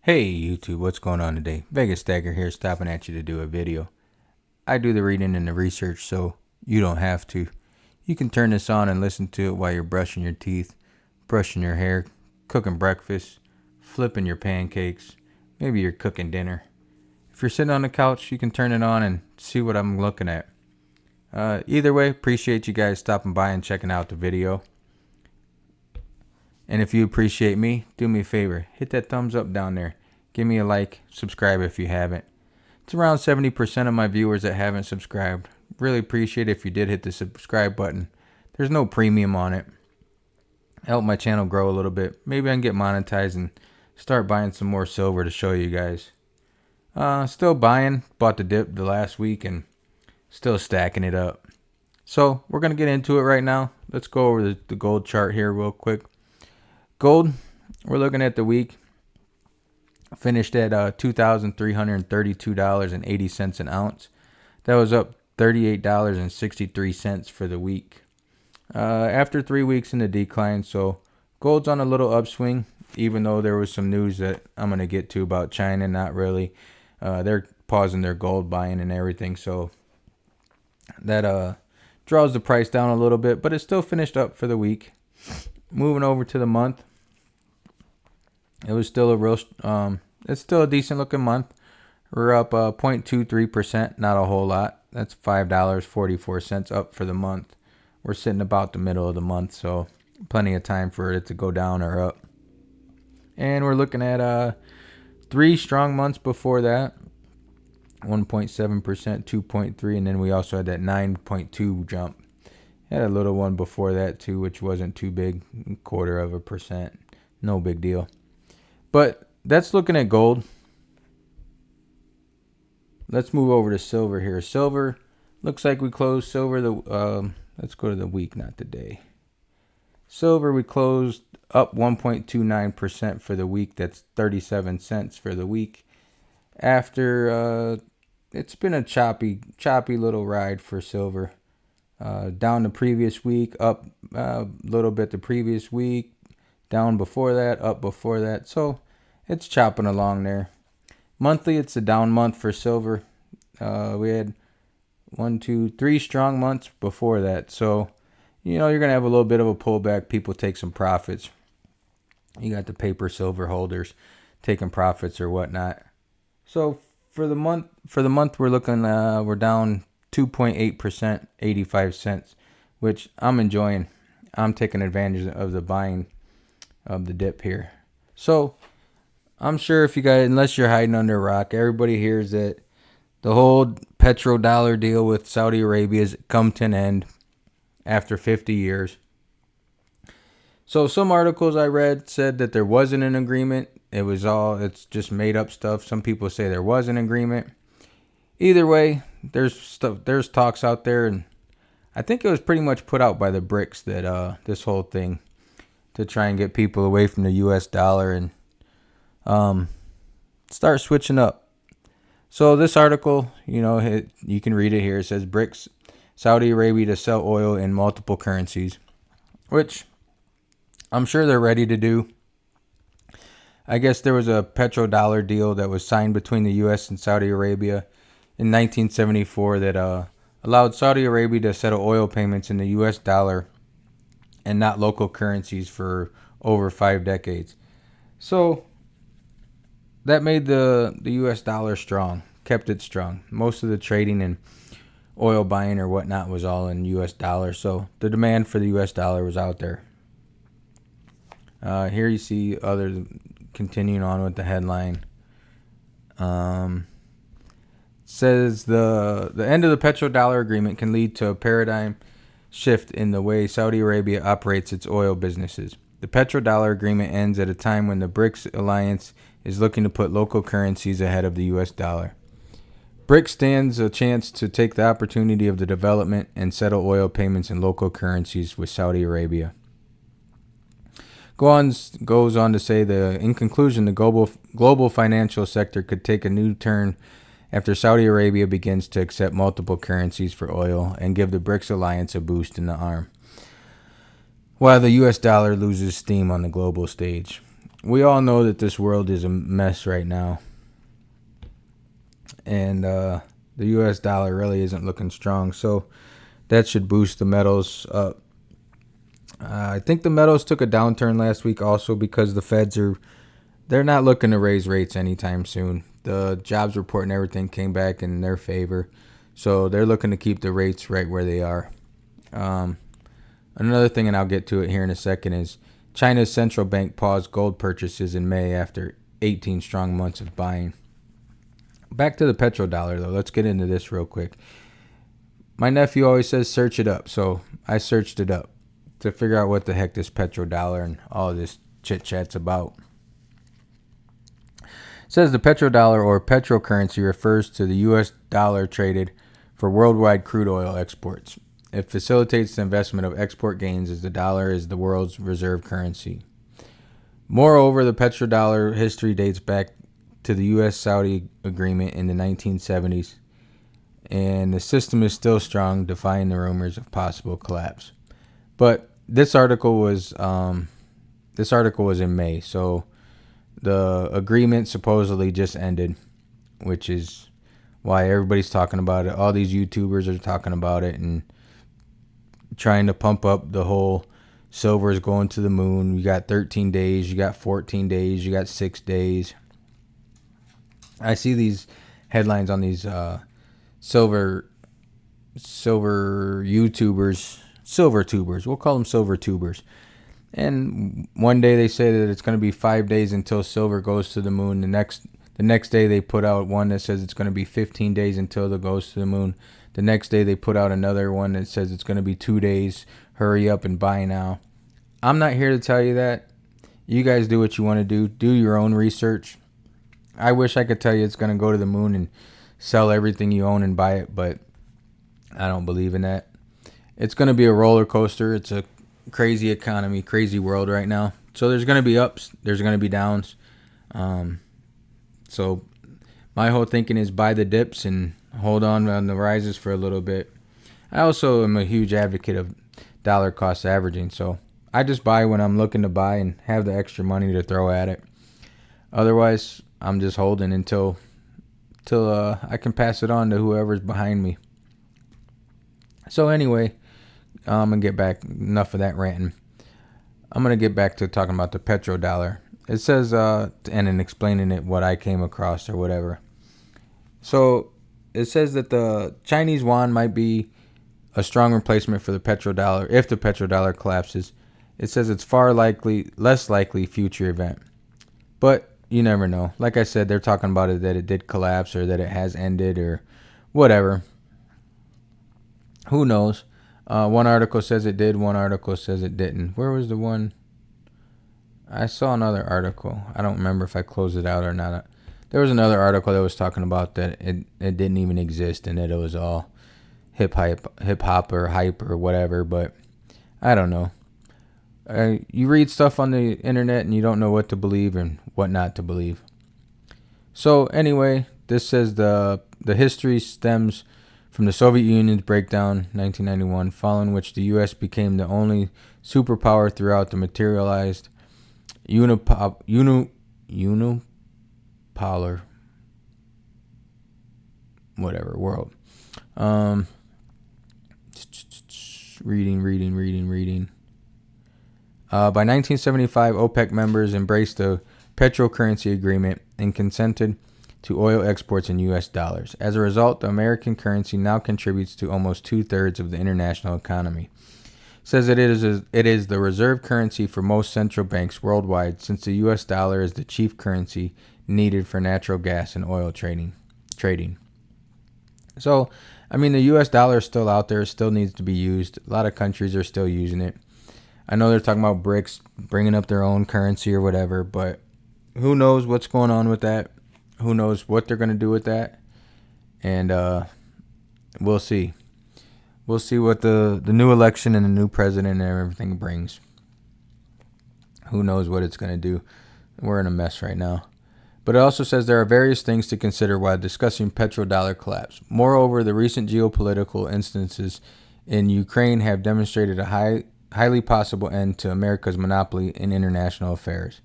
Hey YouTube, what's going on today? Vegasstacker here, stopping at you to do a video. I do the reading and the research, so you don't have to. You can turn this on and listen to it while you're brushing your teeth, brushing your hair, cooking breakfast, flipping your pancakes, maybe you're cooking dinner. If you're sitting on the couch, you can turn it on and see what I'm looking at. Either way, appreciate you guys stopping by and checking out the video. And if you appreciate me, do me a favor, hit that thumbs up down there. Give me a like, subscribe if you haven't. It's around 70% of my viewers that haven't subscribed. Really appreciate it if you did hit the subscribe button. There's no premium on it. Help my channel grow a little bit. Maybe I can get monetized and start buying some more silver to show you guys. Still buying. Bought the dip the last week and still stacking it up. So we're going to get into it right now. Let's go over the gold chart here real quick. Gold, we're looking at the week. Finished at $2,332.80 an ounce. That was up $38.63 for the week. After 3 weeks in the decline, so gold's on a little upswing, even though there was some news that I'm going to get to about China. Not really. They're pausing their gold buying and everything, so that draws the price down a little bit, but it still finished up for the week. Moving over to the month, it was still it's still a decent looking month. We're up 0.23%, not a whole lot. That's $5.44 up for the month. We're sitting about the middle of the month, so plenty of time for it to go down or up. And we're looking at 3 strong months before that. 1.7%, 2.3, and then we also had that 9.2 jump. Had a little one before that too, which wasn't too big, 0.25%. No big deal. But that's looking at gold. Let's move over to silver here. Silver, looks like we closed silver let's go to the week, not the day. Silver, we closed up 1.29% for the week. That's 37 cents for the week. After it's been a choppy little ride for silver. Down the previous week, up a little bit the previous week, down before that, up before that. So it's chopping along there. Monthly, it's a down month for silver. We had 1, 2, 3 strong months before that. So, you're going to have a little bit of a pullback. People take some profits. You got the paper silver holders taking profits or whatnot. So for the month, we're looking, we're down 2.8%, 85 cents, which I'm enjoying. I'm taking advantage of the buying of the dip here. So I'm sure if you guys, unless you're hiding under a rock, everybody hears that the whole petrodollar deal with Saudi Arabia has come to an end after 50 years. So some articles I read said that there wasn't an agreement. It's just made up stuff. Some people say there was an agreement. Either way, there's talks out there, and I think it was pretty much put out by the BRICS that this whole thing to try and get people away from the U.S. dollar and start switching up. So this article, you can read it here. It says BRICS, Saudi Arabia to sell oil in multiple currencies, which I'm sure they're ready to do. I guess there was a petrodollar deal that was signed between the U.S. and Saudi Arabia in 1974 that allowed Saudi Arabia to settle oil payments in the U.S. dollar and not local currencies for over 5 decades. So that made the U.S. dollar strong, kept it strong. Most of the trading and oil buying or whatnot was all in U.S. dollars, so the demand for the U.S. dollar was out there. Here you see continuing on with the headline. Says the end of the petrodollar agreement can lead to a paradigm shift in the way Saudi Arabia operates its oil businesses. The petrodollar agreement ends at a time when the BRICS alliance is looking to put local currencies ahead of the U.S. dollar. BRICS stands a chance to take the opportunity of the development and settle oil payments in local currencies with Saudi Arabia. Goes on to say in conclusion, the global financial sector could take a new turn after Saudi Arabia begins to accept multiple currencies for oil and give the BRICS alliance a boost in the arm, while the U.S. dollar loses steam on the global stage. we all know that this world is a mess right now, and the U.S. dollar really isn't looking strong. So that should boost the metals up. I think the metals took a downturn last week also because the Feds they're not looking to raise rates anytime soon. The jobs report and everything came back in their favor, so they're looking to keep the rates right where they are. Another thing, and I'll get to it here in a second, is China's central bank paused gold purchases in May after 18 strong months of buying. Back to the petrodollar, though. Let's get into this real quick. My nephew always says search it up, so I searched it up to figure out what the heck this petrodollar and all of this chit-chat's about. It says the petrodollar or petrocurrency refers to the U.S. dollar traded for worldwide crude oil exports. It facilitates the investment of export gains as the dollar is the world's reserve currency. Moreover, the petrodollar history dates back to the U.S.-Saudi agreement in the 1970s, and the system is still strong, defying the rumors of possible collapse. But this article was in May, so the agreement supposedly just ended, which is why everybody's talking about it. All these YouTubers are talking about it and trying to pump up the whole silver is going to the moon. You got 13 days, you got 14 days, you got 6 days. I see these headlines on these silver YouTubers, silver tubers. We'll call them silver tubers. And one day they say that it's going to be 5 days until silver goes to the moon. The next day they put out one that says it's going to be 15 days until it goes to the moon. The next day they put out another one that says it's going to be 2 days. Hurry up and buy now. I'm not here to tell you that. You guys do what you want to do. Do your own research. I wish I could tell you it's going to go to the moon and sell everything you own and buy it, but I don't believe in that. It's going to be a roller coaster. It's a crazy economy, crazy world right now. So there's going to be ups, there's going to be downs. So my whole thinking is buy the dips and hold on the rises for a little bit. I also am a huge advocate of dollar cost averaging, so I just buy when I'm looking to buy and have the extra money to throw at it. Otherwise, I'm just holding until I can pass it on to whoever's behind me. So anyway, I'm going to get back. Enough of that ranting. I'm going to get back to talking about the petrodollar. It says, and in explaining it, what I came across or whatever. So it says that the Chinese yuan might be a strong replacement for the petrodollar if the petrodollar collapses. It says it's less likely future event. But you never know. Like I said, they're talking about it that it did collapse or that it has ended or whatever. Who knows? One article says it did. One article says it didn't. Where was the one? I saw another article. I don't remember if I closed it out or not. There was another article that was talking about that it didn't even exist and that it was all hip hop or hype or whatever. But I don't know. You read stuff on the internet and you don't know what to believe and what not to believe. So anyway, this says the history stems from the Soviet Union's breakdown in 1991, following which the U.S. became the only superpower throughout the materialized unipolar world. Reading. By 1975, OPEC members embraced the petrocurrency agreement and consented to oil exports in U.S. dollars. As a result, the American currency now contributes to almost 2/3 of the international economy. It says that it is the reserve currency for most central banks worldwide, since the U.S. dollar is the chief currency needed for natural gas and oil trading. So, I mean, the U.S. dollar is still out there. It still needs to be used. A lot of countries are still using it. I know they're talking about BRICS bringing up their own currency or whatever, but who knows what's going on with that? Who knows what they're going to do with that? And we'll see. We'll see what the new election and the new president and everything brings. Who knows what it's going to do? We're in a mess right now. But it also says there are various things to consider while discussing petrodollar collapse. Moreover, the recent geopolitical instances in Ukraine have demonstrated a highly possible end to America's monopoly in international affairs.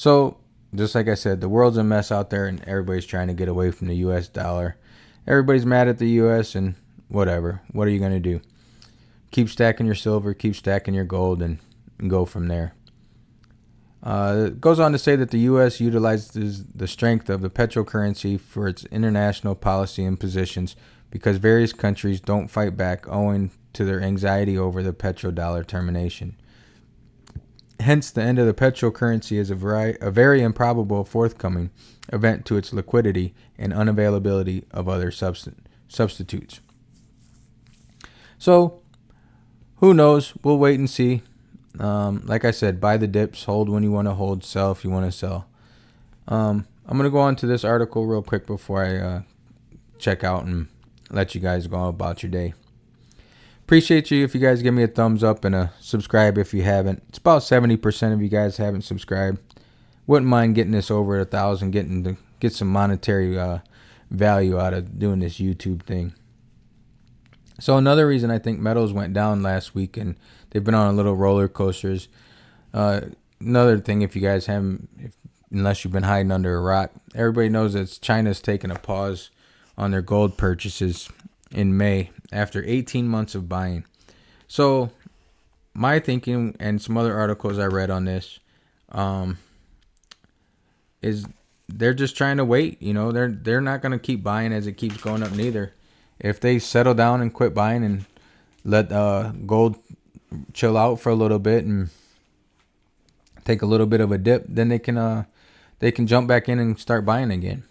So, just like I said, the world's a mess out there and everybody's trying to get away from the US dollar. Everybody's mad at the US and whatever. What are you going to do? Keep stacking your silver, keep stacking your gold, and go from there. It goes on to say that the U.S. utilizes the strength of the petrocurrency for its international policy and positions because various countries don't fight back owing to their anxiety over the petrodollar termination. Hence, the end of the petrocurrency is a very improbable forthcoming event to its liquidity and unavailability of other substitutes. So, who knows? We'll wait and see. Like I said, buy the dips, hold when you want to hold, sell if you want to sell. I'm going to go on to this article real quick before I check out and let you guys go about your day. Appreciate you if you guys give me a thumbs up and a subscribe if you haven't. It's about 70% of you guys haven't subscribed. Wouldn't mind getting this over 1,000, get some monetary value out of doing this YouTube thing. So another reason I think metals went down last week, and they've been on a little roller coasters. Another thing, if you guys haven't, unless you've been hiding under a rock, everybody knows that China's taking a pause on their gold purchases in May after 18 months of buying. So my thinking and some other articles I read on this is they're just trying to wait. You know, they're not going to keep buying as it keeps going up neither. If they settle down and quit buying and let gold chill out for a little bit and take a little bit of a dip, then they can jump back in and start buying again.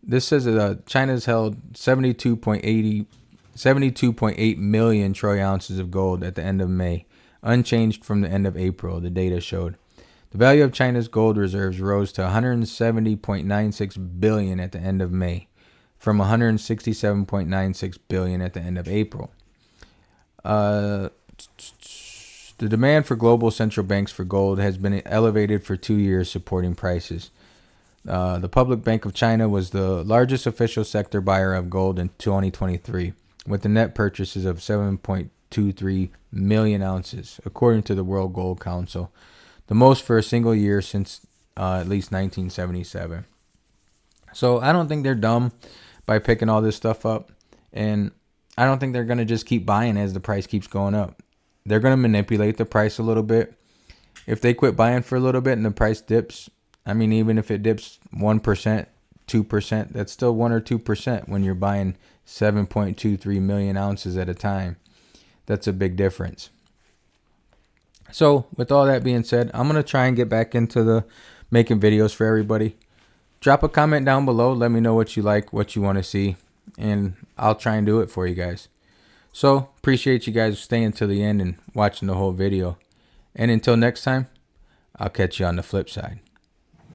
This says that China's held 72.8 million troy ounces of gold at the end of May, unchanged from the end of April, the data showed. The value of China's gold reserves rose to 170.96 billion at the end of May, from 167.96 billion at the end of April. The demand for global central banks for gold has been elevated for 2 years, supporting prices. The Public Bank of China was the largest official sector buyer of gold in 2023, with the net purchases of 7.23 million ounces, according to the World Gold Council, the most for a single year since at least 1977. So I don't think they're dumb by picking all this stuff up, and I don't think they're going to just keep buying as the price keeps going up. They're going to manipulate the price a little bit. If they quit buying for a little bit and the price dips, I mean, even if it dips 1%, 2%, that's still 1 or 2% when you're buying 7.23 million ounces at a time. That's a big difference. So with all that being said, I'm going to try and get back into the making videos for everybody. Drop a comment down below. Let me know what you like, what you want to see, and I'll try and do it for you guys. So appreciate you guys staying till the end and watching the whole video. And until next time, I'll catch you on the flip side.